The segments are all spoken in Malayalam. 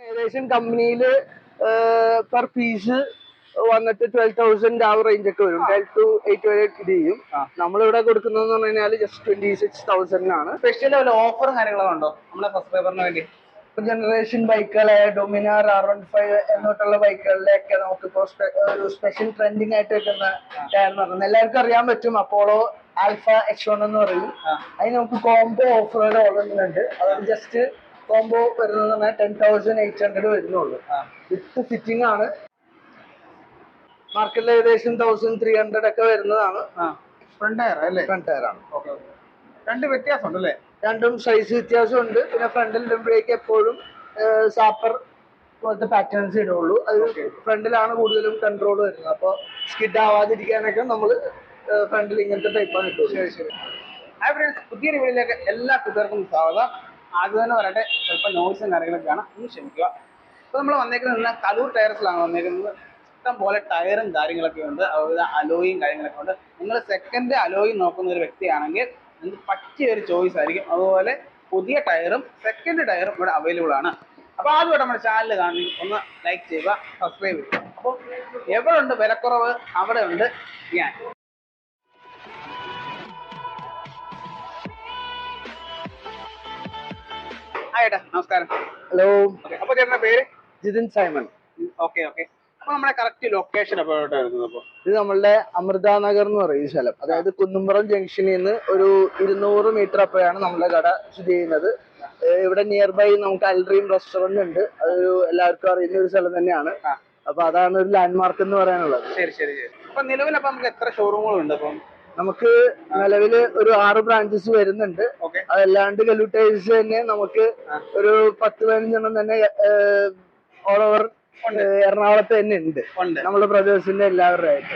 ഏകദേശം കമ്പനിയിൽ പെർ പീസ് വന്നിട്ട് 12,000 ആ റേഞ്ച് ഒക്കെ വരും. 12 to 8 വരെ ഇത് ചെയ്യും. നമ്മളിവിടെ കൊടുക്കുന്നതെന്ന് പറഞ്ഞു കഴിഞ്ഞാൽ ജസ്റ്റ് 26,000 ആണ്. സ്പെഷ്യൽ ഓഫറും കാര്യങ്ങളൊക്കെ ഉണ്ടോ നമ്മുടെ സബ്സ്ക്രൈബറിന് വേണ്ടി? ജനറേഷൻ ബൈക്കുകളെ ഡൊമിനാർ R15 എന്നിട്ടുള്ള ബൈക്കുകളിലൊക്കെ നമുക്കിപ്പോ ഒരു സ്പെഷ്യൽ ട്രെൻഡിങ് ആയിട്ട് വെക്കുന്ന ടയർ എന്ന് പറയുന്നത് എല്ലാവർക്കും അറിയാൻ പറ്റും. അപ്പോളോ ആൽഫ H1 എന്ന് പറയും. അതിന് നമുക്ക് കോംബോ ഓഫറുകൾ ഓടുന്നുണ്ട്. അതായത് ജസ്റ്റ് കോംബോ വരുന്നത് 10,800 വരുന്നുള്ളൂ. വിത്ത് ഫിറ്റിംഗ് ആണ്. മാർക്കറ്റിൽ ഏകദേശം 1,300 ഒക്കെ വരുന്നതാണ്. ഫ്രണ്ട് ടയർ അല്ലേ? ഫ്രണ്ട് ടയർ ആണ്. രണ്ട് വ്യത്യാസമുണ്ട് അല്ലേ? രണ്ടും സൈസ് വ്യത്യാസമുണ്ട്. പിന്നെ ഫ്രണ്ടിൽ ഇടുമ്പോഴേക്ക് എപ്പോഴും സാപ്പർ പോലത്തെ പാറ്റേൺസ് ഇടുള്ളൂ. അത് ഫ്രണ്ടിലാണ് കൂടുതലും കൺട്രോൾ വരുന്നത്. അപ്പോൾ സ്കിഡ് ആവാതിരിക്കാനൊക്കെ നമ്മൾ ഫ്രണ്ടിൽ ഇങ്ങനത്തെ ടൈപ്പാണ് ഇട്ടു. ശരി ശരി. പുതിയൊരു വീഡിയോയിലേക്ക് എല്ലാ കൂട്ടുകാർക്കും സ്വാഗതം. ആദ്യം തന്നെ പറയട്ടെ, ചിലപ്പോൾ നോയ്സും കാര്യങ്ങളൊക്കെയാണ്, ഒന്ന് ക്ഷമിക്കുക. അപ്പോൾ നമ്മൾ വന്നേക്കുന്നത് കലൂർ ടയർസിലാണ് വന്നേക്കുന്നത്. ഇഷ്ടം പോലെ ടയറും കാര്യങ്ങളൊക്കെ ഉണ്ട്, അതുപോലെ അലോയും കാര്യങ്ങളൊക്കെ ഉണ്ട്. നിങ്ങൾ സെക്കൻഡ് അലോയും നോക്കുന്ന ഒരു വ്യക്തിയാണെങ്കിൽ നിങ്ങൾക്ക് പറ്റിയ ഒരു ചോയ്സ് ആയിരിക്കും. അതുപോലെ പുതിയ ടയറും സെക്കൻഡ് ടയറും ഇവിടെ അവൈലബിൾ ആണ്. അപ്പോൾ ആദ്യമായിട്ട് നമ്മുടെ ചാനൽ കാണി ഒന്ന് ലൈക്ക് ചെയ്യുക, സബ്സ്ക്രൈബ് ചെയ്യുക. അപ്പോൾ എവിടെ ഉണ്ട് വിലക്കുറവ് അവിടെ ഉണ്ട് ഞാൻ. ആയിട്ടാ നമസ്കാരം. ഹലോ. അപ്പോൾ ചേട്ടൻ്റെ പേര്? ജിതിൻ സൈമൺ. Okay okay. അപ്പോൾ നമ്മുടെ കറക്റ്റ് ലൊക്കേഷൻ എപ്പോഴാണ് വരുന്നത്? അപ്പോൾ ഇത് നമ്മളുടെ അമൃതാനഗർ എന്ന് പറയുന്ന സ്ഥലം, അതായത് കുന്നുംപുറം ജംഗ്ഷനിൽ നിന്ന് ഒരു 200 മീറ്റർ അപ്പോഴാണ് നമ്മുടെ കട സ്ഥിതി ചെയ്യുന്നത്. ഇവിടെ നിയർ ബൈ നമുക്ക് അൽഡ്രീം റെസ്റ്റോറന്റ് ഉണ്ട്. അതൊരു എല്ലാവർക്കും അറിയുന്ന ഒരു സ്ഥലം തന്നെയാണ്. അപ്പൊ അതാണ് ഒരു ലാൻഡ് മാർക്ക് എന്ന് പറയാനുള്ളത്. ശരി ശരി ശരി. അപ്പൊ നിലവിൽ അപ്പൊ നമുക്ക് എത്ര ഷോറൂമുകളുണ്ട്? അപ്പം നമുക്ക് നിലവില് ഒരു 6 ബ്രാഞ്ചസ് വരുന്നുണ്ട്. അതല്ലാണ്ട് കലൂർ ടൈൽസ് തന്നെ നമുക്ക് ഒരു 10-15 തന്നെ ഓൾ ഓവർ എറണാകുളത്ത് തന്നെ ഉണ്ട്, നമ്മുടെ ബ്രദേഴ്സിന്റെ എല്ലാവരുടെ ആയിട്ട്.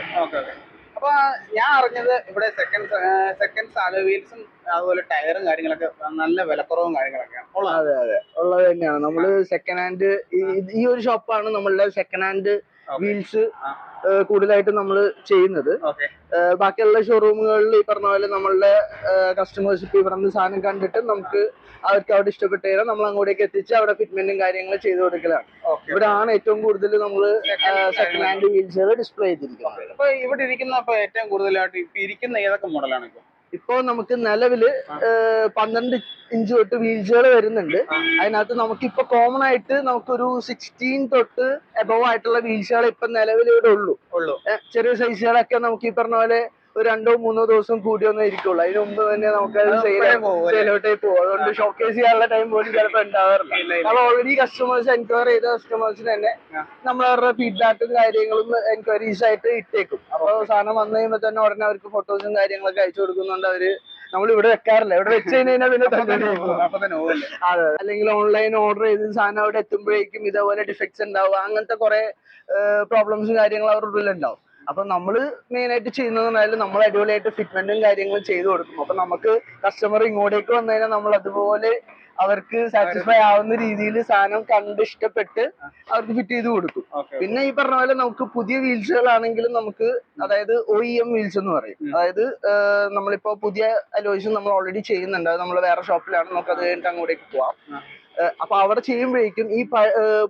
അപ്പൊ ഞാൻ അറിഞ്ഞത് ഇവിടെ സെക്കൻഡ്സ് അലോയ് വീൽസും അതുപോലെ ടയറും കാര്യങ്ങളൊക്കെ നല്ല വിലക്കുറവും കാര്യങ്ങളൊക്കെയാണ്. അതെ അതെ, ഉള്ളത് തന്നെയാണ്. നമ്മള് സെക്കൻഡ് ഹാൻഡ് ഈ ഒരു ഷോപ്പാണ് നമ്മളുടെ സെക്കൻഡ് ഹാൻഡ് വീൽസ് കൂടുതലായിട്ട് നമ്മൾ ചെയ്യുന്നത്. ബാക്കിയുള്ള ഷോറൂമുകളിൽ ഈ പറഞ്ഞ പോലെ നമ്മളുടെ കസ്റ്റമേഴ്സ് ഇപ്പൊ ഇവിടെ നിന്ന് സാധനം കണ്ടിട്ട് നമുക്ക് അവർക്ക് അവിടെ ഇഷ്ടപ്പെട്ട് കഴിഞ്ഞാൽ നമ്മൾ അങ്ങോട്ടേക്ക് എത്തിച്ച് അവിടെ ഫിറ്റ്മെന്റും കാര്യങ്ങളും ചെയ്തു കൊടുക്കലാണ്. ഇവിടെ ആണ് ഏറ്റവും കൂടുതൽ നമ്മൾ സെക്കൻഡ് ഹാൻഡ് വീൽസുകൾ ഡിസ്പ്ലേ ചെയ്തിരിക്കുന്നത്. അപ്പൊ ഇവിടെ ഇരിക്കുന്ന ഏറ്റവും കൂടുതലായിട്ട് ഇരിക്കുന്ന ഏതൊക്കെ മോഡലാണ്? ഇപ്പൊ നമുക്ക് നിലവില് 12 ഇഞ്ച് തൊട്ട് വീൽസുകൾ വരുന്നുണ്ട്. അതിനകത്ത് നമുക്കിപ്പോ കോമൺ ആയിട്ട് നമുക്കൊരു 16 തൊട്ട് എബവ് ആയിട്ടുള്ള വീൽസുകൾ ഇപ്പൊ നിലവിൽ ഇവിടെ ഉള്ളൂ. ചെറിയ സൈസുകളൊക്കെ നമുക്ക് ഈ പറഞ്ഞ പോലെ ഒരു 2-3 ദിവസം കൂടിയൊന്നും ഇരിക്കുള്ളൂ. അതിന് മുമ്പ് തന്നെ നമുക്ക് സെയിലോട്ടേ പോകും. അതുകൊണ്ട് ഷോക്കേസ് ചെയ്യാനുള്ള ടൈം പോലും ചിലപ്പോൾ ഉണ്ടാവാറില്ല. നമ്മൾ ഓൾറെഡി കസ്റ്റമേഴ്സ് എൻക്വയറി ചെയ്ത കസ്റ്റമേഴ്സിന് തന്നെ നമ്മൾ അവരുടെ ഫീഡ്ബാക്കും കാര്യങ്ങളും എൻക്വയറീസ് ആയിട്ട് ഇട്ടേക്കും. അപ്പോൾ സാധനം വന്നു കഴിയുമ്പോൾ തന്നെ ഉടനെ അവർക്ക് ഫോട്ടോസും കാര്യങ്ങളൊക്കെ അയച്ചു കൊടുക്കുന്നുണ്ട്. അവര് നമ്മൾ ഇവിടെ വെക്കാറില്ല. ഇവിടെ വെച്ച് കഴിഞ്ഞാൽ പിന്നെ അതെ, അല്ലെങ്കിൽ ഓൺലൈൻ ഓർഡർ ചെയ്ത് സാധനം അവിടെ എത്തുമ്പോഴേക്കും ഇതേപോലെ ഡിഫക്ട്സ് ഉണ്ടാവുക, അങ്ങനത്തെ കുറെ പ്രോബ്ലംസും കാര്യങ്ങളും അവരുടെ ഉള്ളിൽ ഉണ്ടാവും. അപ്പൊ നമ്മള് മെയിൻ ആയിട്ട് ചെയ്യുന്നതെന്നായാലും നമ്മൾ അടിപൊളിയായിട്ട് ഫിറ്റ്മെന്റും കാര്യങ്ങളും ചെയ്തു കൊടുക്കും. അപ്പൊ നമുക്ക് കസ്റ്റമർ ഇങ്ങോട്ടേക്ക് വന്നു കഴിഞ്ഞാൽ നമ്മൾ അതുപോലെ അവർക്ക് സാറ്റിസ്ഫൈ ആവുന്ന രീതിയിൽ സാധനം കണ്ട് ഇഷ്ടപ്പെട്ട് അവർക്ക് ഫിറ്റ് ചെയ്ത് കൊടുക്കും. പിന്നെ ഈ പറഞ്ഞ പോലെ നമുക്ക് പുതിയ വീൽസുകളാണെങ്കിലും നമുക്ക്, അതായത് OEM വീൽസ് എന്ന് പറയും. അതായത് നമ്മളിപ്പോ പുതിയ അലോയ്സും നമ്മൾ ഓൾറെഡി ചെയ്യുന്നുണ്ട്. അത് നമ്മൾ വേറെ ഷോപ്പിലാണ്, നമുക്ക് അത് കഴിഞ്ഞിട്ട് അങ്ങോട്ടേക്ക് പോവാം. അപ്പൊ അവിടെ ചെയ്യുമ്പോഴേക്കും ഈ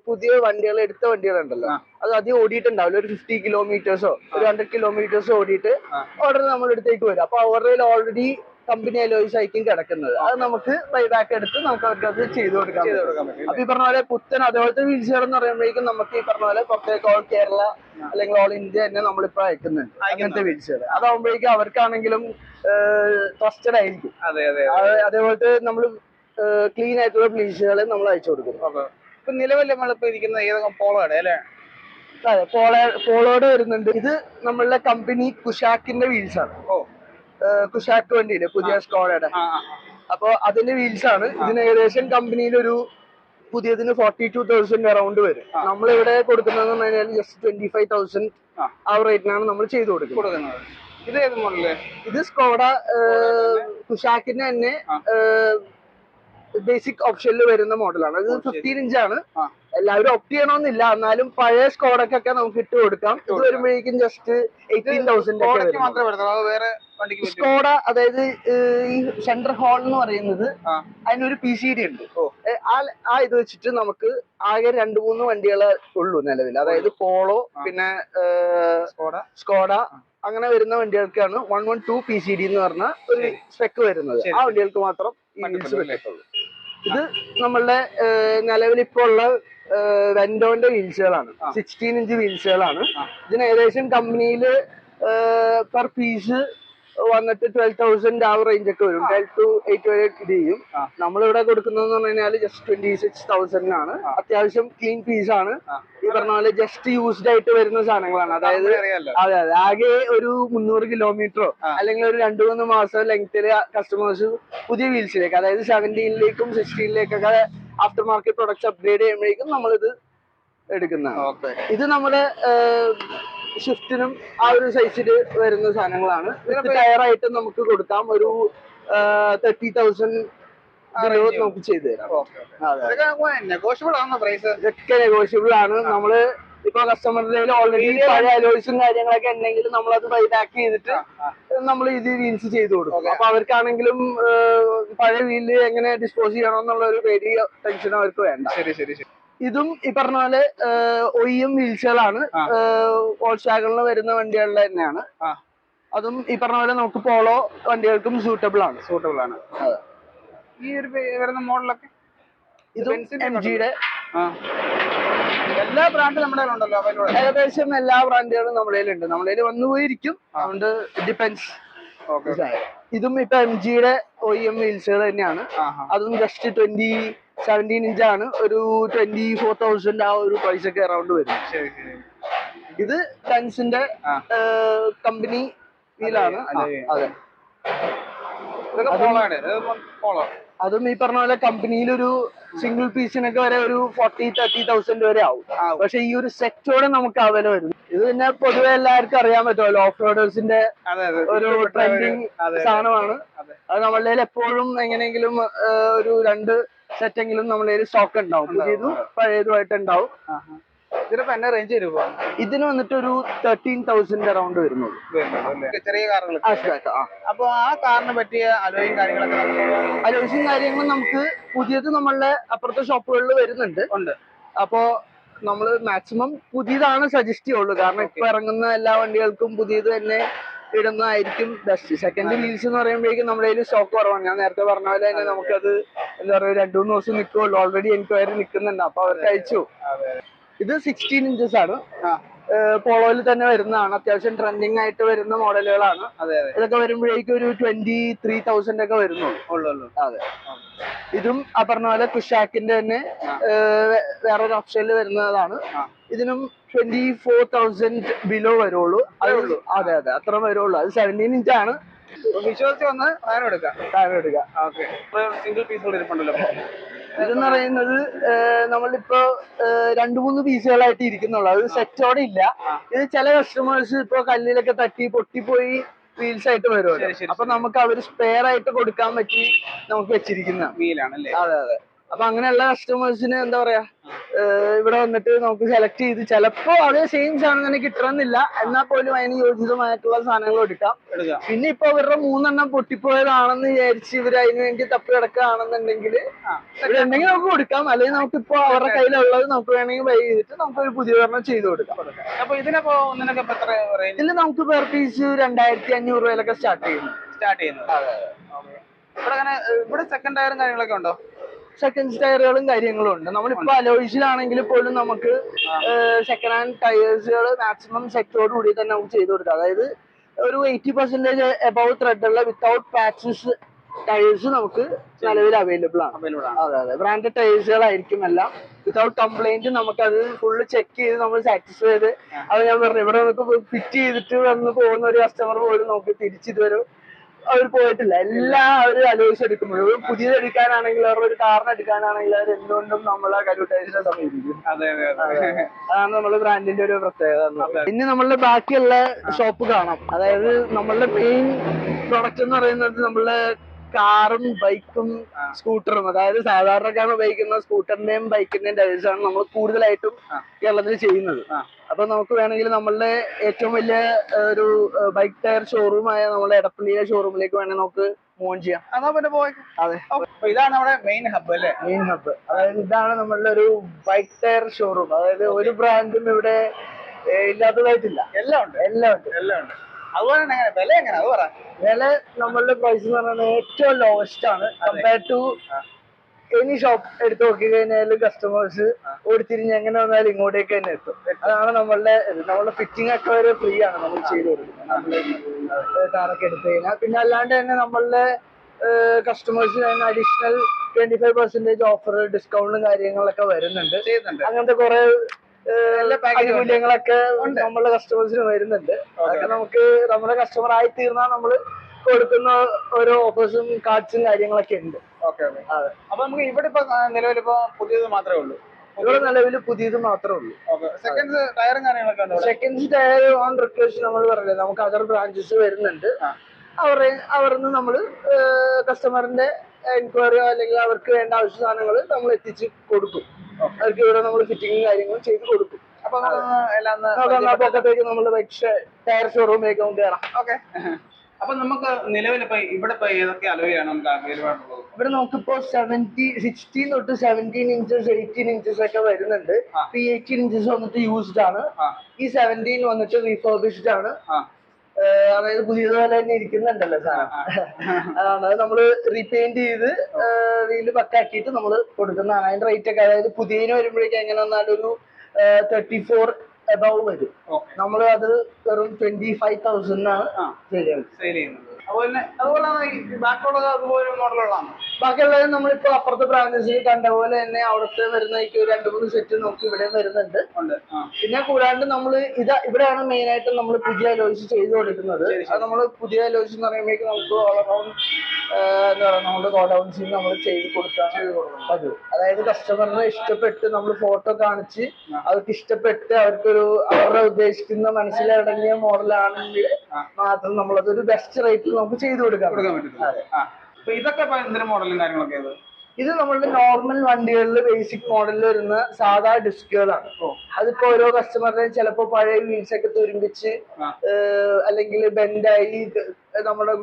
പുതിയ വണ്ടികൾ, എടുത്ത വണ്ടികളുണ്ടല്ലോ, അത് അധികം ഓടിയിട്ടുണ്ടാവില്ല. ഒരു 50 കിലോമീറ്റേഴ്സോ ഒരു 100 കിലോമീറ്റേഴ്സോ ഓടിയിട്ട് ഓർഡർ നമ്മുടെ അടുത്തേക്ക് വരും. അപ്പൊ അവരുടെ ഓൾറെഡി കമ്പനി അലോയ്സ് ആയിരിക്കും കിടക്കുന്നത്. അത് നമുക്ക് ബൈബാക്ക് എടുത്ത് നമുക്ക് അവർക്ക് അത് ചെയ്തു കൊടുക്കാൻ പറ്റും. അപ്പൊ ഈ പറഞ്ഞ പോലെ പുത്തൻ അതേപോലത്തെ വീൽസുകൾ എന്ന് പറയുമ്പോഴേക്കും നമുക്ക് ഈ പറഞ്ഞ പോലെ പുറത്തേക്ക് ഓൾ കേരള അല്ലെങ്കിൽ ഓൾ ഇന്ത്യ തന്നെ നമ്മളിപ്പോ അയക്കുന്നുണ്ട് അങ്ങനത്തെ വീൽസുകൾ. അതാവുമ്പോഴേക്കും അവർക്കാണെങ്കിലും ട്രസ്റ്റഡ് ആയിരിക്കും. അതേപോലത്തെ നമ്മൾ ക്ലീൻ ആയിട്ടുള്ള വീൽസുകൾ നമ്മൾ അയച്ചു കൊടുക്കും. ഇപ്പൊ നിലവിൽ നമ്മളിപ്പോ ഇരിക്കുന്ന ഏതൊക്കെ പോളോയുടെ അല്ലേ? അതെ, പോളോയുടെ വരുന്നുണ്ട്. ഇത് നമ്മളുടെ കമ്പനി കുഷാക്കിന്റെ വീൽസ് ആണ്. കുഷാക്ക് വണ്ടിയില്ലേ, പുതിയ സ്കോഡയുടെ. അപ്പൊ അതിന്റെ വീൽസ് ആണ്. ഇതിന് ഏകദേശം കമ്പനിയിൽ ഒരു പുതിയതിന് 42,000 അറൗണ്ട് വരും. നമ്മളിവിടെ കൊടുക്കുന്നതെന്ന് പറഞ്ഞാൽ ജസ്റ്റ് 25,000 ആ റേറ്റിനാണ് നമ്മൾ ചെയ്തു കൊടുക്കുന്നത്. ഇത് ഏത് മോഡല്? ഇത് സ്കോഡ കുഷാക്കിന്റെ തന്നെ ബേസിക് ഓപ്ഷനിൽ വരുന്ന മോഡലാണ്. അത് 15 ഇഞ്ചാണ്. എല്ലാവരും ഓപ്റ്റ് ചെയ്യണമെന്നില്ല, എന്നാലും പഴയ സ്കോഡക്കൊക്കെ നമുക്ക് ഇട്ട് കൊടുക്കാം. ഇത് വരുമ്പോഴേക്കും ജസ്റ്റ് 18,000 സ്കോഡ. അതായത് ഈ സെൻട്രൽ ഹോൾ എന്ന് പറയുന്നത് അതിനൊരു PCD ഉണ്ട്. ആ ഇത് വെച്ചിട്ട് നമുക്ക് ആകെ 2-3 വണ്ടികളെ ഉള്ളൂ നിലവിൽ. അതായത് പോളോ, പിന്നെ സ്കോഡ അങ്ങനെ വരുന്ന വണ്ടികൾക്കാണ് 112 PCD എന്ന് പറഞ്ഞ ഒരു സ്പെക്ക് വരുന്നത്. ആ വണ്ടികൾക്ക് മാത്രം ഈ വീൽസ് പറ്റത്തുള്ളൂ. ഇത് നമ്മളുടെ നിലവിൽ ഇപ്പോൾ ഉള്ള വെൻഡോന്റെ വീൽസുകളാണ്. 16 ഇഞ്ച് വീൽസുകളാണ്. ഇതിന് ഏകദേശം കമ്പനിയിൽ പെർ പീസ് വന്നിട്ട് 12,000 ആ റേഞ്ച് ഒക്കെ വരും. 12 to 8 വരെ ഇത് ചെയ്യും. നമ്മളിവിടെ കൊടുക്കുന്നതെന്ന് പറഞ്ഞു കഴിഞ്ഞാൽ ജസ്റ്റ് 26,000 അത്യാവശ്യം ക്ലീൻ പീസ് ആണ്. ഈ പറഞ്ഞ പോലെ ജസ്റ്റ് യൂസ്ഡ് ആയിട്ട് വരുന്ന സാധനങ്ങളാണ്. അതായത് അതെ ആകെ ഒരു 300 കിലോമീറ്ററോ അല്ലെങ്കിൽ ഒരു 2-3 മാസം ലെങ്തില് കസ്റ്റമേഴ്സ് പുതിയ വീൽസിലേക്ക്, അതായത് 17ലേക്കും 16ലേക്കൊക്കെ ആഫ്റ്റർ മാർക്കറ്റ് പ്രൊഡക്ട്സ് അപ്ഗ്രേഡ് ചെയ്യുമ്പോഴേക്കും നമ്മളിത് എടുക്കുന്നതാണ്. ഇത് നമ്മുടെ ഷിഫ്റ്റിനും ആ ഒരു സൈസില് വരുന്ന സാധനങ്ങളാണ്. ടയറായിട്ട് നമുക്ക് കൊടുക്കാം. ഒരു 30,000 നമുക്ക് ചെയ്തു തരാം. ഇതൊക്കെ നെഗോഷ്യബിൾ ആണ്. നമ്മള് ഇപ്പൊ കസ്റ്റമറിന്റെ ഓൾറെഡി പഴയ അലോയ്സും കാര്യങ്ങളൊക്കെ ഉണ്ടെങ്കിൽ നമ്മളത് ബൈബാക്ക് ചെയ്തിട്ട് നമ്മൾ ഇത് വീൽസ് ചെയ്ത് കൊടുക്കും. അപ്പൊ അവർക്കാണെങ്കിലും പഴയ വീല് എങ്ങനെ ഡിസ്പോസ് ചെയ്യണം എന്നുള്ള ഒരു പേടി ടെൻഷൻ അവർക്ക് വേണ്ട. ഇതും ഈ പറഞ്ഞ പോലെ OEM വീൽസുകളാണ്. വോൾക്സ്വാഗണിൽ വരുന്ന വണ്ടികളിൽ തന്നെയാണ്. അതും ഈ പറഞ്ഞ പോലെ നമുക്ക് പോളോ വണ്ടികൾക്കും സൂട്ടബിൾ ആണ്. ഈ ഒരു വരുന്ന മോഡലൊക്കെ ഇതും MGയുടെ എല്ലാ ബ്രാൻഡും നമ്മുടെ ഉണ്ടല്ലോ. ഏകദേശം എല്ലാ ബ്രാൻഡുകളും നമ്മുടെ ഉണ്ട്. നമ്മുടെ വന്നു പോയിരിക്കും. അതുകൊണ്ട് ഡിപ്പെൻസ്. ഇതും ഇപ്പൊ MGയുടെ OEM വീൽസുകൾ തന്നെയാണ്. അതും ജസ്റ്റ് 17 ഇഞ്ചാണ്. ഒരു 24,000 ആ ഒരു പ്രൈസ് ഒക്കെ അറൗണ്ട് വരും. ഇത് ടെൻസിന്റെ കമ്പനി വീലാണ്. അതെ, അതും ഈ പറഞ്ഞ പോലെ കമ്പനിയിൽ ഒരു സിംഗിൾ പീസിനൊക്കെ വരെ ഒരു 40-30,000 വരെ ആവും. പക്ഷെ ഈ ഒരു സെറ്റോടെ നമുക്ക് ആ വില വരും. ഇത് പിന്നെ പൊതുവെ എല്ലാവർക്കും അറിയാൻ പറ്റുമല്ലോ, ഓഫ് റോഡേഴ്സിന്റെ ഒരു ട്രെൻഡിങ് സാധനമാണ്. അത് നമ്മളുടെ എപ്പോഴും എങ്ങനെയെങ്കിലും ഒരു 2 സെറ്റെങ്കിലും നമ്മളുടെ സ്റ്റോക്ക് ഉണ്ടാവും. പുതിയതും പഴയതുമായിട്ട് ഉണ്ടാവും. ഇതിന് വന്നിട്ട് ഒരു 13,000 അറൗണ്ട് വരുന്നുള്ളൂ. ചെറിയ കാറുകൾ. അപ്പൊ ആ കാറിന് പറ്റിയ അലോയും കാര്യങ്ങളും നമുക്ക് പുതിയത് നമ്മളുടെ അപ്പുറത്തെ ഷോപ്പുകളിൽ വരുന്നുണ്ട്. അപ്പോ നമ്മള് മാക്സിമം പുതിയതാണ് സജസ്റ്റ് ചെയ്യുള്ളൂ. കാരണം ഇപ്പൊ ഇറങ്ങുന്ന എല്ലാ വണ്ടികൾക്കും പുതിയത് തന്നെ ഇടുന്നതായിരിക്കും ബെസ്റ്റ്. സെക്കൻഡ് വീൽസ് എന്ന് പറയുമ്പോഴേക്കും നമ്മുടെ കയ്യിൽ സ്റ്റോക്ക് കുറവാണ്. ഞാൻ നേരത്തെ പറഞ്ഞ പോലെ തന്നെ നമുക്കത് എന്താ പറയുക 2-3 ദിവസം നിൽക്കുള്ളൂ. ഓൾറെഡി എൻക്വയറി നിൽക്കുന്നുണ്ട്. അപ്പൊ അവർക്ക് അയച്ചു. ഇത് 16 ഇഞ്ചസ് ആണ്. പോളോയിൽ തന്നെ വരുന്നതാണ്. അത്യാവശ്യം ട്രെൻഡിങ് ആയിട്ട് വരുന്ന മോഡലുകളാണ്. ഇതൊക്കെ വരുമ്പോഴേക്കും ഒരു 23,000 ഒക്കെ വരുന്നുള്ളൂ. അതെ, ഇതും ആ പറഞ്ഞ പോലെ കുഷാക്കിന്റെ തന്നെ വേറൊരു ഓപ്ഷനിൽ വരുന്നതാണ്. ഇതിനും 24,000 ബിലോ വരുള്ളൂ. അതെ, അത്ര വരുള്ളൂ. അത് 17 ഇഞ്ചാണ്. വിശ്വസിച്ച് വന്ന് സാധനം എടുക്കാം. സിംഗിൾ പീസുകൾ ഇരിപ്പുണ്ടല്ലോ. ഇതെന്ന് പറയുന്നത് നമ്മളിപ്പോ 2-3 പീസുകളായിട്ട് ഇരിക്കുന്നുള്ളൂ. അത് സെറ്റോടെ ഇല്ല. ഇത് ചില കസ്റ്റമേഴ്സ് ഇപ്പൊ കല്ലിലൊക്കെ തട്ടി പൊട്ടിപ്പോയി വീൽസ് ആയിട്ട് വരുമല്ലോ. അപ്പൊ നമുക്ക് അവര് സ്പെയർ ആയിട്ട് കൊടുക്കാൻ പറ്റി നമുക്ക് വെച്ചിരിക്കുന്ന വീലാണ്. അതെ. അപ്പൊ അങ്ങനെയുള്ള കസ്റ്റമേഴ്സിന് എന്താ പറയാ, ഇവിടെ വന്നിട്ട് നമുക്ക് സെലക്ട് ചെയ്ത് ചിലപ്പോ അതേ സെയിം സാധനം തന്നെ കിട്ടണമെന്നില്ല. എന്നാൽ പോലും അതിന് യോജിതമായിട്ടുള്ള സാധനങ്ങൾ എടുക്കാം. പിന്നെ ഇപ്പൊ ഇവരുടെ 3 പൊട്ടിപ്പോയതാണെന്ന് വിചാരിച്ച് ഇവർ അതിന് വേണ്ടി തപ്പി കിടക്കുകയാണെന്നുണ്ടെങ്കിൽ ഇവിടെ ഉണ്ടെങ്കിൽ നമുക്ക് കൊടുക്കാം. അല്ലെങ്കിൽ നമുക്കിപ്പോ അവരുടെ കയ്യിലുള്ളത് നമുക്ക് വേണമെങ്കിൽ ബൈ ചെയ്തിട്ട് നമുക്കൊരു പുതിയ ചെയ്ത് കൊടുക്കാം. അപ്പൊ ഇതിനപ്പോ ഇതിൽ നമുക്ക് പെർ പീസ് 2,500 രൂപയിലൊക്കെ സ്റ്റാർട്ട് ചെയ്യുന്നു. ഇവിടെ സെക്കൻഡ് ടയറും കാര്യങ്ങളൊക്കെ ഉണ്ടോ? സെക്കൻഡ് ടയറുകളും കാര്യങ്ങളും ഉണ്ട്. നമ്മളിപ്പോ അലോയ്സിലാണെങ്കിൽ പോലും നമുക്ക് സെക്കൻഡ് ഹാൻഡ് ടയേഴ്സുകൾ മാക്സിമം സെറ്റോട് കൂടി തന്നെ നമുക്ക് ചെയ്ത് കൊടുക്കാം. അതായത് ഒരു 80% എബവ് ത്രെഡ് ഉള്ള വിത്തൗട്ട് പാച്ചസ് ടയേഴ്സ് നമുക്ക് നിലവിൽ അവൈലബിൾ ആണ്. അതെ, ബ്രാൻഡഡ് ടയേഴ്സുകളായിരിക്കും എല്ലാം. വിത്തൗട്ട് കംപ്ലൈന്റ് നമുക്കത് ഫുള്ള് ചെക്ക് ചെയ്ത് നമ്മൾ സാറ്റിസ്ഫൈ ചെയ്ത്, അത് ഞാൻ പറഞ്ഞു ഇവിടെ നമുക്ക് ഫിറ്റ് ചെയ്തിട്ട് വന്ന് പോകുന്ന ഒരു കസ്റ്റമർ പോലും നമുക്ക് തിരിച്ചിതുവരെ അവർ പോയിട്ടില്ല. എല്ലാം അവർ അലോയ്സ് എടുക്കുമ്പോഴും പുതിയത് എടുക്കാനാണെങ്കിൽ ഒരു കാറിന് എടുക്കാനാണെങ്കിൽ അവർ എന്തുകൊണ്ടും നമ്മളെ കലൂർ ടയേഴ്സിനെ സമീപിക്കും. അതാണ് നമ്മുടെ ബ്രാൻഡിന്റെ ഒരു പ്രത്യേകത. ഇനി നമ്മളുടെ ബാക്കിയുള്ള ഷോപ്പ് കാണാം. അതായത് നമ്മളുടെ മെയിൻ പ്രൊഡക്റ്റ് എന്ന് പറയുന്നത് നമ്മളുടെ കാറും ബൈക്കും സ്കൂട്ടറും, അതായത് സാധാരണക്കാരൻ ഉപയോഗിക്കുന്ന സ്കൂട്ടറിന്റെയും ബൈക്കിന്റെയും ടയേഴ്സാണ് നമ്മൾ കൂടുതലായിട്ടും കേരളത്തിൽ ചെയ്യുന്നത്. അപ്പൊ നമുക്ക് വേണമെങ്കിൽ നമ്മളുടെ ഏറ്റവും വലിയ ഒരു ബൈക്ക് ടയർ ഷോറൂമായ നമ്മുടെ എടപ്പള്ളിയിലെ ഷോറൂമിലേക്ക് വേണമെങ്കിൽ നമുക്ക് ഓൺ ചെയ്യാം. എന്നാ പിന്നെ പോയി. അതെ, അപ്പൊ ഇതാണ് നമ്മുടെ മെയിൻ ഹബ്ബ് അല്ലേ? Main hub. അതായത് ഇതാണ് നമ്മളുടെ ഒരു ബൈക്ക് ടയർ ഷോറൂം. അതായത് ഒരു ബ്രാൻഡും ഇവിടെ ഇല്ലാത്തതായിട്ടില്ല. എല്ലാം ഉണ്ട്. അതുപോലെ തന്നെ വില എങ്ങനെ അത് പറ. വില നമ്മളുടെ പ്രൈസ് എന്ന് പറയുന്നത് ഏറ്റവും ലോവസ്റ്റ് ആണ് കമ്പയർഡ് ടു എനി ഷോപ്പ് എടുത്ത് നോക്കി കഴിഞ്ഞാൽ കസ്റ്റമേഴ്സ് ഓടിത്തിരിഞ്ഞ് എങ്ങനെ വന്നാലും ഇങ്ങോട്ടേക്ക് തന്നെ എത്തും. അതാണ് നമ്മളുടെ ഫിറ്റിംഗ് ഒക്കെ വരെ ഫ്രീ ആണ് നമ്മൾ ചെയ്ത് കൊടുക്കുന്നത്. നമ്മൾ കാറൊക്കെ എടുത്തു കഴിഞ്ഞാൽ പിന്നെ അല്ലാണ്ട് തന്നെ നമ്മളുടെ കസ്റ്റമേഴ്സിന് തന്നെ അഡീഷണൽ 25% ഓഫർ ഡിസ്കൗണ്ടും കാര്യങ്ങളൊക്കെ വരുന്നുണ്ട്. അങ്ങനത്തെ കുറെ ആനുകൂല്യങ്ങളൊക്കെ നമ്മളുടെ കസ്റ്റമേഴ്സിന് വരുന്നുണ്ട്. അതൊക്കെ നമുക്ക് നമ്മുടെ കസ്റ്റമർ ആയി തീർന്നാൽ നമ്മൾ കൊടുക്കുന്ന ഓരോ ഓഫേഴ്സും കാർഡ്സും കാര്യങ്ങളൊക്കെ ഉണ്ട്. അപ്പൊ നമുക്ക് ഇവിടെ ഇപ്പൊ നിലവിലിപ്പോ പുതിയത് മാത്രമേ ഉള്ളൂ. ഇവിടെ നിലവിൽ പുതിയത് മാത്രമേ ഉള്ളൂ. സെക്കൻഡ് ടയറും കാര്യങ്ങളൊക്കെ ഉണ്ട്. സെക്കൻഡ് ടയർ ഓൺ റിക്വസ്റ്റ് നമ്മൾ പറഞ്ഞില്ലേ, നമുക്ക് അതർ ബ്രാഞ്ചസ് വരുന്നുണ്ട്. അവരിന്ന് നമ്മൾ കസ്റ്റമറിന്റെ എൻക്വയറിയോ അല്ലെങ്കിൽ അവർക്ക് വേണ്ട ആവശ്യ സാധനങ്ങൾ നമ്മൾ എത്തിച്ച് കൊടുക്കും. അവർക്ക് ഇവിടെ നമ്മൾ ഫിറ്റിംഗും കാര്യങ്ങളും ചെയ്ത് കൊടുക്കും. അപ്പൊ പൊക്കത്തേക്ക് നമ്മൾ ടയർ ഷോറൂമിലേക്ക് നമുക്ക് കയറാം. ഓക്കെ. അപ്പൊ നമുക്ക് നിലവിൽ ഇവിടെ ഏതൊക്കെ അലോയാണ് നമുക്ക് അവൈലബിൾ ആയിട്ടുള്ളത്? ഇവിടെ നമുക്കിപ്പോ 16 തൊട്ട് 17 ഇഞ്ചസ് 18 ഇഞ്ചസ് ഒക്കെ വരുന്നുണ്ട്. ഈ 18 ഇഞ്ചസ് വന്നിട്ട് യൂസ്ഡ് ആണ്. ഈ 17 വന്നിട്ട് റീഫർബിഷ്ഡ് ആണ്. അതായത് പുതിയതുപോലെ തന്നെ ഇരിക്കുന്നുണ്ടല്ലോ സാധനം. അതാണ് നമ്മള് റീപെയിന്റ് ചെയ്ത് വീല് പക്കാക്കിയിട്ട് നമ്മൾ കൊടുക്കുന്നതാണ്. അതിന്റെ റേറ്റ് ഒക്കെ അതായത് പുതിയതിന് വരുമ്പോഴേക്കും എങ്ങനെ വന്നാലും ഒരു 34 above വരും. നമ്മൾ അത് വെറും 25,000 സെയിൽ ചെയ്യുന്നത്. അതുപോലെ ബാക്കിയുള്ളത് നമ്മളിപ്പോ അപ്പുറത്തെ ബ്രാഞ്ചസിൽ കണ്ട പോലെ തന്നെ അവിടുത്തെ വരുന്ന 2-3 സെറ്റ് നമുക്ക് ഇവിടെ വരുന്നുണ്ട്. പിന്നെ കൂടാണ്ട് നമ്മൾ ഇവിടെയാണ് മെയിൻ ആയിട്ട് നമ്മൾ പുതിയ അലോയ്സ് ചെയ്ത് കൊടുക്കുന്നത്. അത് നമ്മൾ പുതിയ അലോയ്സ് എന്ന് പറയുമ്പോഴേക്കും നമുക്ക് ഓൾ അറൗണ്ട് എന്താ പറയുക നമ്മുടെ ഗോഡൌൺസിൽ നമ്മൾ ചെയ്ത് കൊടുക്കാൻ പറ്റും. അതായത് കസ്റ്റമറിനെ ഇഷ്ടപ്പെട്ട് നമ്മൾ ഫോട്ടോ കാണിച്ച് അവർക്ക് ഇഷ്ടപ്പെട്ട് അവർക്കൊരു അവരുടെ ഉദ്ദേശിക്കുന്ന മനസ്സിലടങ്ങിയ മോഡലാണെങ്കിൽ മാത്രം നമ്മളതൊരു ബെസ്റ്റ് റേറ്റിൽ നമുക്ക് ചെയ്ത് കൊടുക്കാൻ പറ്റും. ഇതൊക്കെ എന്തൊരു മോഡലും കാര്യങ്ങളൊക്കെ ഇത് നമ്മളുടെ നോർമൽ വണ്ടികളിൽ ബേസിക് മോഡലിൽ വരുന്ന സാധാ ഡിസ്കുകളാണ്. അതിപ്പോ ഓരോ കസ്റ്റമറുടെയും ചിലപ്പോ പഴയ വീൽസ് ഒക്കെ തുരുമ്പിച്ച് അല്ലെങ്കിൽ ബെൻഡായി നമ്മുടെ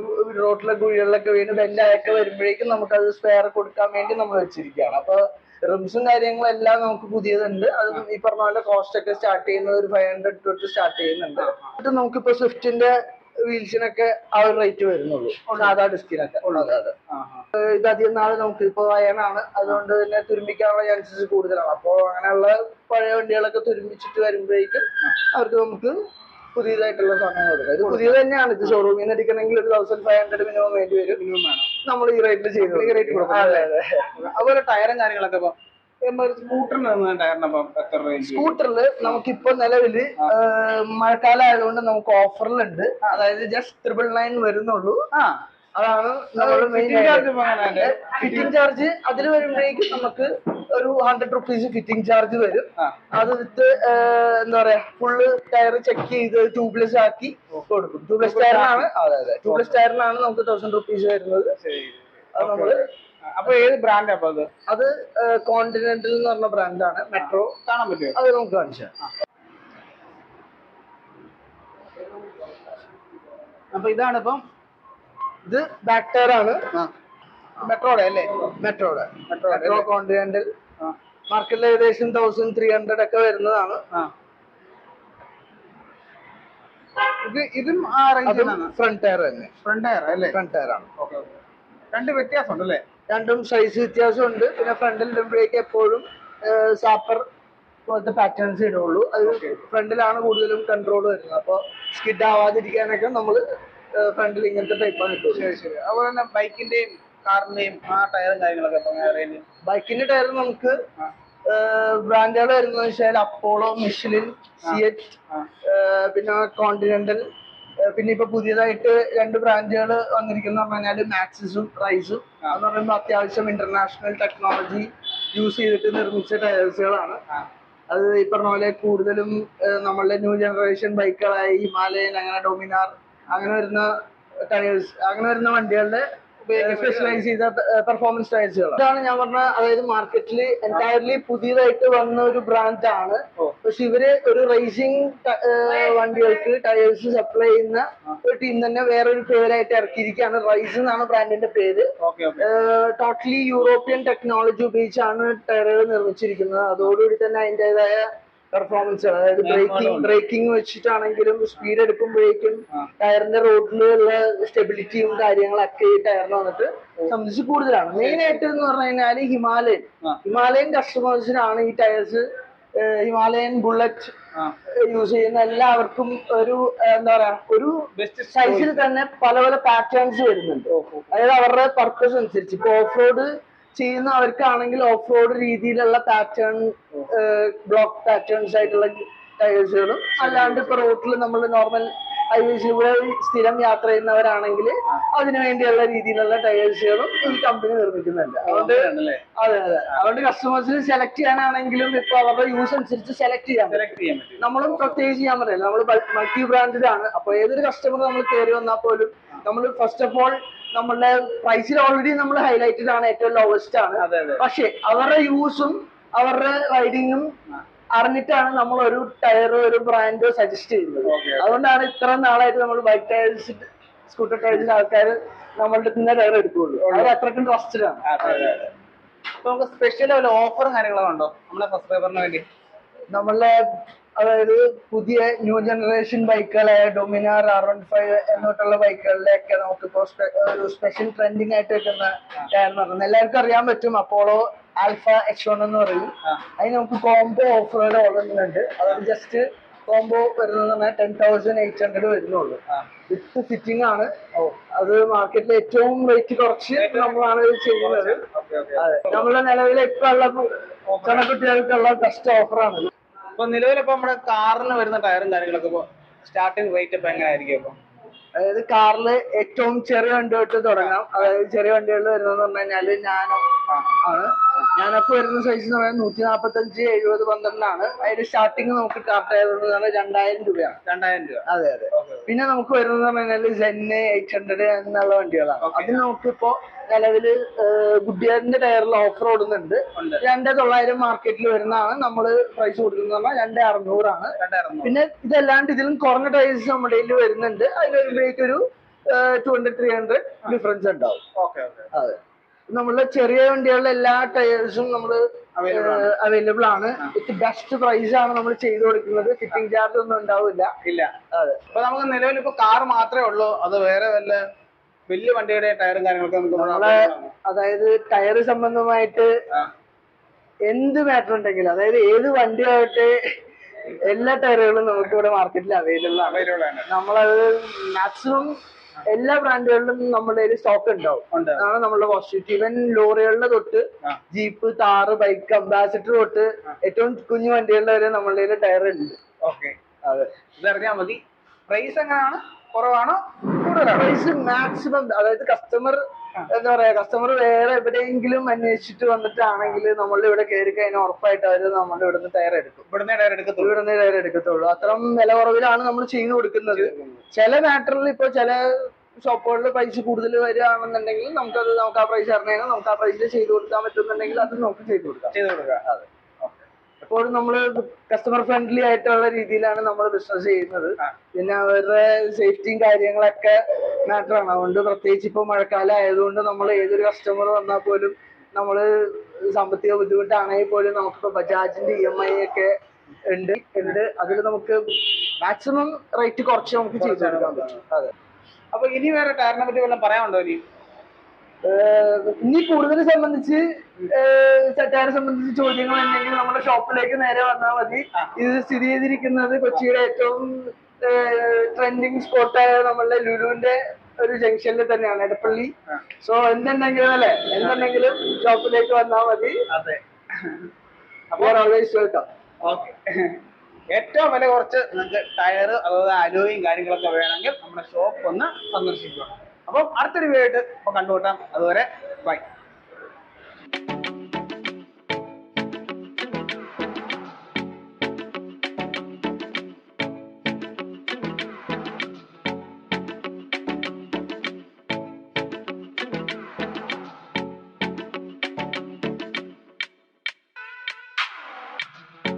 റോട്ടിലെ കുഴികളിലൊക്കെ വീണ് ബെൻഡായൊക്കെ വരുമ്പോഴേക്കും നമുക്കത് സ്പെയർ കൊടുക്കാൻ വേണ്ടി നമ്മൾ വെച്ചിരിക്കുകയാണ്. അപ്പൊ റിംസും കാര്യങ്ങളെല്ലാം നമുക്ക് പുതിയതുണ്ട്. അത് ഈ പറഞ്ഞ പോലെ കോസ്റ്റ് ഒക്കെ സ്റ്റാർട്ട് ചെയ്യുന്നത് ഒരു 500 തൊട്ട് സ്റ്റാർട്ട് ചെയ്യുന്നുണ്ട്. എന്നിട്ട് നമുക്കിപ്പോ സ്വിഫ്റ്റിന്റെ വീൽസിനൊക്കെ ആ ഒരു റേറ്റ് വരുന്നുള്ളൂ, സാധാ ഡിസ്കിനൊക്കെ. ഇത് അധികം നാളെ നമുക്ക് ഇപ്പൊ അയണാണ്, അതുകൊണ്ട് തന്നെ തുരുമ്പിക്കാനുള്ള ചാൻസസ് കൂടുതലാണ്. അപ്പോ അങ്ങനെയുള്ള പഴയ വണ്ടികളൊക്കെ തുരുമ്പിച്ചിട്ട് വരുമ്പോഴേക്കും അവർക്ക് നമുക്ക് പുതിയതായിട്ടുള്ള സാധനങ്ങൾ കൊടുക്കാം. ഇത് പുതിയത് തന്നെയാണ്. ഇത് ഷോറൂമിൽ നിന്ന് എടുക്കണമെങ്കിൽ ഒരു 1500 മിനിമം വേണ്ടി വരും. നമ്മൾ ഈ റേറ്റിൽ ചെയ്തു ഈ റേറ്റ് കൊടുക്കും. അതുപോലെ ടയറും കാര്യങ്ങളൊക്കെ സ്കൂട്ടറിൽ നമുക്കിപ്പോ നിലവില് മഴക്കാലം ആയതുകൊണ്ട് നമുക്ക് ഓഫറിലുണ്ട്. അതായത് ജസ്റ്റ് 999 വരുന്നുള്ളൂ. അതാണ് നമ്മൾ ഫിറ്റിംഗ് ചാർജ്. അതിൽ വരുമ്പോഴേക്കും നമുക്ക് ഒരു 100 rupees ഫിറ്റിംഗ് ചാർജ് വരും. അത് വിത്ത് എന്താ പറയാ ഫുള്ള് ടയർ ചെക്ക് ചെയ്ത് ട്യൂബ്ലെസ് ആക്കി കൊടുക്കും. ട്യൂബ്ലെസ് ടയറിനാണ്. അതെ, ട്യൂബ്ലെസ് ടയറിനാണ് നമുക്ക് 1000 rupees വരുന്നത്. അത് നമ്മള് അപ്പൊ ഏത് ബ്രാൻഡ് അപ്പൊ അത് കോണ്ടിനെന്റൽ എന്ന് പറഞ്ഞ ബ്രാൻഡാണ്. മെട്രോ കാണാൻ പറ്റുമോ? അത് നമുക്ക് കാണിച്ചു. അപ്പൊ ഇതാണ് ഇപ്പം ഇത് ബാക്ക് ടയർ ആണ്. മെട്രോയുടെ അല്ലേ? മെട്രോ കോണ്ടിനെന്റൽ മാർക്കറ്റിൽ ഏകദേശം 1300 ഒക്കെ വരുന്നതാണ്. ഇതും ഫ്രണ്ട് ടയർ തന്നെ. ഫ്രണ്ട് ടയർ അല്ലേ? ഫ്രണ്ട് ടയർ ആണ്. രണ്ട് വ്യത്യാസം ഉണ്ടല്ലേ? രണ്ടും സൈസ് വ്യത്യാസമുണ്ട്. പിന്നെ ഫ്രണ്ടിൽ ഇടുമ്പോഴേക്ക് എപ്പോഴും സാപ്പർ പോലത്തെ പാറ്റേൺസ് ഇടുള്ളൂ. അത് ഫ്രണ്ടിലാണ് കൂടുതലും കൺട്രോൾ വരുന്നത്. അപ്പൊ സ്കിഡ് ആവാതിരിക്കാനൊക്കെ നമ്മള് ഫ്രണ്ടിൽ ഇങ്ങനത്തെ ടൈപ്പാണ് ഇട്ടു. ശരി. അതുപോലെ തന്നെ ബൈക്കിന്റെയും കാറിന്റെയും ആ ടയറും കാര്യങ്ങളൊക്കെ ബൈക്കിന്റെ ടയർ നമുക്ക് ബ്രാൻഡുകൾ വരുന്നത് വെച്ചാൽ അപ്പോളോ, മിഷലിൻ, സിയറ്റ്, പിന്നെ കോണ്ടിനെന്റൽ. പിന്നെ ഇപ്പൊ പുതിയതായിട്ട് 2 ബ്രാൻഡുകൾ വന്നിരിക്കുന്ന പറഞ്ഞാല് മാക്സിസും റൈസും. എന്ന് പറയുമ്പോൾ അത്യാവശ്യം ഇന്റർനാഷണൽ ടെക്നോളജി യൂസ് ചെയ്തിട്ട് നിർമ്മിച്ച ടയേഴ്സുകളാണ്. അത് ഈ പറഞ്ഞ പോലെ കൂടുതലും നമ്മളുടെ ന്യൂ ജനറേഷൻ ബൈക്കുകളായ ഹിമാലയൻ, അങ്ങനെ ഡൊമിനാർ, അങ്ങനെ വരുന്ന ടയേഴ്സ്, അങ്ങനെ വരുന്ന വണ്ടികളുടെ സ്പെഷ്യലൈസ് ചെയ്ത പെർഫോമൻസ് ടയർസുകൾ. ഇതാണ് ഞാൻ പറഞ്ഞ, അതായത് മാർക്കറ്റിൽ എൻറ്റയർലി പുതിയതായിട്ട് വന്ന ഒരു ബ്രാൻഡാണ്. പക്ഷെ ഇവര് ഒരു റേസിംഗ് വണ്ടികൾക്ക് ടയേഴ്സ് സപ്ലൈ ചെയ്യുന്ന ഒരു ടീം തന്നെ വേറൊരു പേരായിട്ട് ഇറക്കിയിരിക്കുകയാണ്. റൈസ് എന്നാണ് ബ്രാൻഡിന്റെ പേര്. ടോട്ടലി യൂറോപ്യൻ ടെക്നോളജി ഉപയോഗിച്ചാണ് ടയറുകൾ നിർമ്മിച്ചിരിക്കുന്നത്. അതോടുകൂടി തന്നെ അതിൻ്റെതായ പെർഫോമൻസ്, അതായത് ബ്രേക്കിംഗ് വെച്ചിട്ടാണെങ്കിലും സ്പീഡ് എടുക്കുമ്പോഴേക്കും ടയറിന്റെ റോഡിലുള്ള സ്റ്റെബിലിറ്റിയും കാര്യങ്ങളൊക്കെ ഈ ടയറിന് വന്നിട്ട് സംബന്ധിച്ച് കൂടുതലാണ്. മെയിൻ ആയിട്ട് എന്ന് പറഞ്ഞു കഴിഞ്ഞാൽ ഹിമാലയൻ കസ്റ്റമേഴ്സിനാണ് ഈ ടയർസ്. ഹിമാലയൻ ബുള്ളറ്റ് യൂസ് ചെയ്യുന്ന എല്ലാവർക്കും ഒരു എന്താ പറയാ, ഒരു സൈസിൽ തന്നെ പല പല പാറ്റേൺസ് വരുന്നുണ്ട്. അതായത് അവരുടെ പർപ്പസ് അനുസരിച്ച് ഇപ്പൊ ഓഫ് റോഡ് ചെയ്യുന്നവർക്കാണെങ്കിൽ ഓഫ് റോഡ് രീതിയിലുള്ള പാറ്റേൺ, ബ്ലോക്ക് പാറ്റേൺസ് ആയിട്ടുള്ള ടയേഴ്സുകളും, അല്ലാണ്ട് ഇപ്പൊ റോഡിൽ നമ്മൾ നോർമൽ ഹൈവേസിലൂടെ സ്ഥിരം യാത്ര ചെയ്യുന്നവരാണെങ്കിൽ അതിനു വേണ്ടിയുള്ള രീതിയിലുള്ള ടയേഴ്സുകളും ഈ കമ്പനി നിർമ്മിക്കുന്നുണ്ട്. അതുകൊണ്ട് അതുകൊണ്ട് കസ്റ്റമേഴ്സിന് സെലക്ട് ചെയ്യാനാണെങ്കിലും ഇപ്പൊ അവരുടെ യൂസ് അനുസരിച്ച് സെലക്ട് ചെയ്യാൻ നമ്മളും പ്രത്യേകിച്ച് ചെയ്യാൻ പറയില്ല. നമ്മൾ മൾട്ടി ബ്രാൻഡിലാണ്. അപ്പൊ ഏതൊരു കസ്റ്റമർ നമ്മൾ കയറി വന്നാൽ പോലും നമ്മൾ ഫസ്റ്റ് ഓഫ് ഓൾ നമ്മളുടെ പ്രൈസിൽ ഓൾറെഡി നമ്മൾ ഹൈലൈറ്റഡ് ആണ്, ഏറ്റവും ലോവസ്റ്റ് ആണ്. പക്ഷെ അവരുടെ യൂസും അവരുടെ റൈഡിങ്ങും അറിഞ്ഞിട്ടാണ് നമ്മൾ ഒരു ടയർ, ഒരു ബ്രാൻഡ് സജസ്റ്റ് ചെയ്യുന്നത്. അതുകൊണ്ടാണ് ഇത്ര നാളായിട്ട് നമ്മൾ ബൈക്ക് ടയർസ്, സ്കൂട്ടർ ടയർസിന്റെ ആൾക്കാർ നമ്മളുടെ തന്നെ ടയർ എടുക്കുകയുള്ളൂ. അവർ അത്രക്കും ട്രസ്റ്റഡ് ആണ്. നമുക്ക് സ്പെഷ്യൽ ഓഫറും കാര്യങ്ങളുണ്ടോ നമ്മുടെ സബ്സ്ക്രൈബറിന് വേണ്ടി? നമ്മളെ അതായത് പുതിയ ന്യൂ ജനറേഷൻ ബൈക്കുകളായ ഡൊമിനാർ, R15 എന്നിട്ടുള്ള ബൈക്കുകളിലൊക്കെ നമുക്കിപ്പോ ഒരു സ്പെഷ്യൽ ട്രെൻഡിങ് ആയിട്ട് വെക്കുന്ന ടയർ എന്ന് പറയുന്നത് എല്ലാവർക്കും അറിയാൻ പറ്റും. അപ്പോളോ ആൽഫ X1 എന്ന് പറയും. അതിന് നമുക്ക് കോംബോ ഓഫറുകൾ ഓടുന്നുണ്ട്. അതായത് ജസ്റ്റ് കോംബോ വരുന്നത് 10,800 വരുന്നുള്ളൂ. വിത്ത് ഫിറ്റിംഗ് ആണ്. അത് മാർക്കറ്റിൽ ഏറ്റവും റേറ്റ് കുറച്ച് നമ്മളാണ് ചെയ്യുന്നത്. അതെ, നമ്മുടെ നിലവിലെ ഇപ്പൊ ഉള്ള കുട്ടികൾക്കുള്ള ബെസ്റ്റ് ഓഫറാണ്. ഇപ്പൊ നിലവിലിപ്പോ നമ്മുടെ കാറിന് വരുന്ന ടയറും കാര്യങ്ങളൊക്കെ ഇപ്പൊ സ്റ്റാർട്ടിംഗ് റേറ്റ് ഇപ്പൊ എങ്ങനെയായിരിക്കും ഇപ്പൊ? അതായത് കാറില് ഏറ്റവും ചെറിയ വണ്ടി തൊട്ട് തുടങ്ങാം. അതായത് ചെറിയ വണ്ടികളിൽ വരുന്നതെന്ന് പറഞ്ഞു കഴിഞ്ഞാല് ഞാനൊക്കെ വരുന്ന സൈസ് എന്ന് പറയുന്നത് 145, 70, 12 അതിന്റെ സ്റ്റാർട്ടിങ് നമുക്ക് കാർ ടയർ 2000 രൂപയാണ്. 2000 രൂപ. അതെ. പിന്നെ നമുക്ക് വരുന്നത് പറഞ്ഞു കഴിഞ്ഞാല് ZEN 800 എന്നുള്ള വണ്ടികളാണ്. അത് നമുക്കിപ്പോ നിലവില് ഗുഡിയറിന്റെ ടയറിൽ ഓഫർ ഓടുന്നുണ്ട്. 2900 മാർക്കറ്റിൽ വരുന്നതാണ്. നമ്മള് പ്രൈസ് കൊടുക്കുന്നത് 2600 ആണ്. പിന്നെ ഇതല്ലാണ്ട് ഇതിലും കുറഞ്ഞ ടയേഴ്സ് നമ്മുടെ കയ്യിൽ വരുന്നുണ്ട്. അതിൽ വരുമ്പോഴേക്കും ഒരു 200-300 ഡിഫറൻസ് ഉണ്ടാവും. അതെ, നമ്മളുടെ ചെറിയ വണ്ടികളുടെ എല്ലാ ടയേഴ്സും നമ്മൾ അവൈലബിൾ ആണ്. വിത്ത് ബെസ്റ്റ് പ്രൈസ് ആണ് നമ്മൾ ചെയ്തു കൊടുക്കുന്നത്. ഫിറ്റിംഗ് ചാർജ് ഒന്നും ഉണ്ടാവില്ല. അതെ. അപ്പൊ നമുക്ക് നിലവിൽ ഇപ്പൊ കാർ മാത്രമേ ഉള്ളൂ, അത് വേറെ വല്ല വലിയ വണ്ടിയുടെ ടയറും കാര്യങ്ങളൊക്കെ നമ്മളെ അതായത് ടയർ സംബന്ധമായിട്ട് എന്ത് മാറ്റർ ഉണ്ടെങ്കിലും, അതായത് ഏത് വണ്ടിയായിട്ട് എല്ലാ ടയറുകളും നമുക്ക് ഇവിടെ മാർക്കറ്റിൽ അവൈലബിൾ ആണ്. നമ്മളത് മാക്സിമം എല്ലാ ബ്രാൻഡുകളിലും നമ്മുടെ കയ്യിൽ സ്റ്റോക്ക് ഉണ്ടാവും. അതാണ് നമ്മളുടെ പോസിറ്റീവ്. ഈവൻ ലോറികളുടെ തൊട്ട് ജീപ്പ്, താറ്, ബൈക്ക്, അംബാസിഡർ തൊട്ട് ഏറ്റവും കുഞ്ഞു വണ്ടികളുടെ വരെ നമ്മളുടെ കയ്യിൽ ടയർ ഉണ്ട്. അതെ, ഇതറിഞ്ഞാൽ മതി. പ്രൈസ് എങ്ങനെയാണ്? കുറവാണോ കൂടുതലാണോ? പ്രൈസ് മാക്സിമം, അതായത് കസ്റ്റമർ എന്താ പറയാ, കസ്റ്റമർ വേറെ എവിടെയെങ്കിലും അന്വേഷിച്ചിട്ട് വന്നിട്ടാണെങ്കിൽ നമ്മളുടെ ഇവിടെ കയറി കഴിഞ്ഞാൽ ഉറപ്പായിട്ട് അവര് നമ്മളുടെ ഇവിടുന്ന് ടയർ എടുക്കും. ഇവിടുന്ന് ടയർ എടുക്കത്തുള്ളൂ. അത്രയും വില കുറവിലാണ് നമ്മൾ ചെയ്തു കൊടുക്കുന്നത്. ചില മാറ്ററിൽ ഇപ്പൊ ചില ഷോപ്പുകളിൽ പ്രൈസ് കൂടുതൽ വരികയാണെന്നുണ്ടെങ്കിൽ നമുക്ക് ആ പ്രൈസ് അറിഞ്ഞാൽ നമുക്ക് ആ പ്രൈസിൽ ചെയ്തു കൊടുക്കാൻ പറ്റുന്നുണ്ടെങ്കിൽ അത് നമുക്ക് ചെയ്തു കൊടുക്കാം. അതെ, എപ്പോഴും നമ്മള് കസ്റ്റമർ ഫ്രണ്ട്ലി ആയിട്ടുള്ള രീതിയിലാണ് നമ്മൾ ബിസിനസ് ചെയ്യുന്നത്. പിന്നെ അവരുടെ സേഫ്റ്റിയും കാര്യങ്ങളൊക്കെ മാറ്റർ ആണ്. അതുകൊണ്ട് പ്രത്യേകിച്ച് ഇപ്പൊ മഴക്കാലം ആയതുകൊണ്ട് നമ്മൾ ഏതൊരു കസ്റ്റമർ വന്നാൽ പോലും നമ്മള് സാമ്പത്തിക ബുദ്ധിമുട്ടാണെങ്കിൽ പോലും നമുക്കിപ്പോ ബജാജിന്റെ EMI ഒക്കെ ഉണ്ട്. അതിൽ നമുക്ക് മാക്സിമം റേറ്റ് കുറച്ച് നമുക്ക് ചെയ്തു കൊടുക്കാൻ പറ്റും. അതെ. അപ്പൊ ഇനി വേറെ ടയറിനെ പറ്റി വല്ലതും പറയാനുണ്ടോ? ഇനി കൂടുതൽ സംബന്ധിച്ച് ടയറെ സംബന്ധിച്ച് ചോദ്യങ്ങൾ ഉണ്ടെങ്കിൽ നമ്മുടെ ഷോപ്പിലേക്ക് നേരെ വന്നാൽ മതി. ഇത് സ്ഥിതി ചെയ്തിരിക്കുന്നത് കൊച്ചിയുടെ ഏറ്റവും ട്രെൻഡിങ് സ്പോട്ടായ നമ്മളുടെ ലുലുവിന്റെ ഒരു ജംഗ്ഷനിൽ തന്നെയാണ്, എടപ്പള്ളി. സോ എന്തുണ്ടെങ്കിലും ഷോപ്പിലേക്ക് വന്നാൽ മതി. അപ്പോൾ ഓൾവേസ് വെൽക്കം. ഏറ്റവും വില കുറച്ച് നിങ്ങൾക്ക് ടയർ, അതുപോലെ അലോയും കാര്യങ്ങളൊക്കെ വേണമെങ്കിൽ നമ്മുടെ ഷോപ്പ് ഒന്ന് സന്ദർശിക്കുക. അപ്പം അടുത്തൊരു വീഡിയോ ആയിട്ട് കണ്ടുമുട്ടാം. അതുവരെ ബൈ.